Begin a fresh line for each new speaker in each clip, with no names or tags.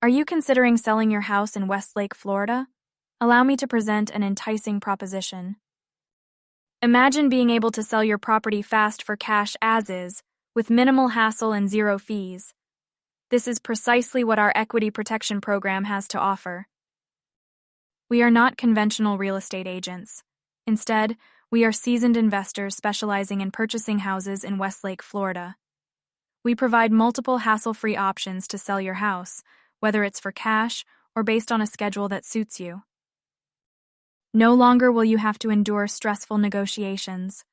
Are you considering selling your house in Westlake, Florida? Allow me to present an enticing proposition. Imagine being able to sell your property fast for cash as is, with minimal hassle and zero fees. This is precisely what our equity protection program has to offer. We are not conventional real estate agents. Instead, we are seasoned investors specializing in purchasing houses in Westlake, Florida. We provide multiple hassle-free options to sell your house, whether it's for cash or based on a schedule that suits you. No longer will you have to endure stressful negotiations.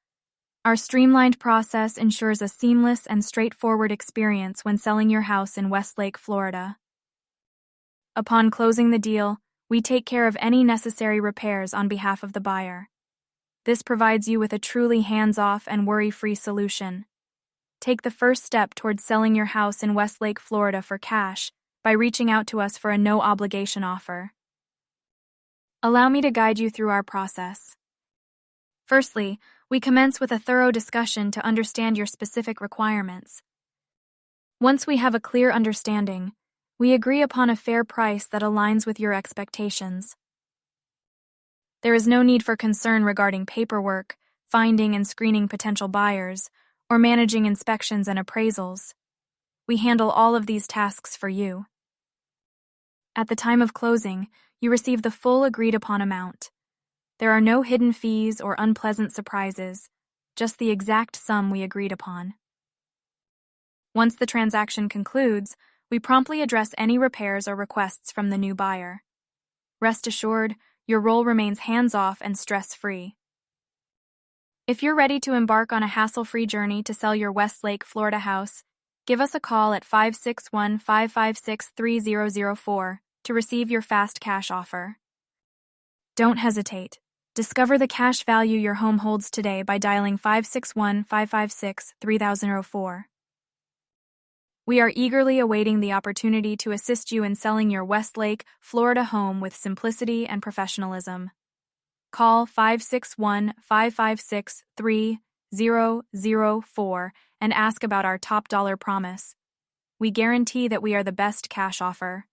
Our streamlined process ensures a seamless and straightforward experience when selling your house in Westlake, Florida. Upon closing the deal, we take care of any necessary repairs on behalf of the buyer. This provides you with a truly hands-off and worry-free solution. Take the first step towards selling your house in Westlake, Florida for cash by reaching out to us for a no-obligation offer. Allow me to guide you through our process. Firstly, we commence with a thorough discussion to understand your specific requirements. Once we have a clear understanding, we agree upon a fair price that aligns with your expectations. There is no need for concern regarding paperwork, finding and screening potential buyers, or managing inspections and appraisals. We handle all of these tasks for you. At the time of closing, you receive the full agreed-upon amount. There are no hidden fees or unpleasant surprises, just the exact sum we agreed upon. Once the transaction concludes, we promptly address any repairs or requests from the new buyer. Rest assured, your role remains hands-off and stress-free. If you're ready to embark on a hassle-free journey to sell your Westlake, Florida house, give us a call at 561-556-3004 to receive your fast cash offer. Don't hesitate. Discover the cash value your home holds today by dialing 561-556-3004. We are eagerly awaiting the opportunity to assist you in selling your Westlake, Florida home with simplicity and professionalism. Call 561-556-3004 and ask about our top dollar promise. We guarantee that we are the best cash offer.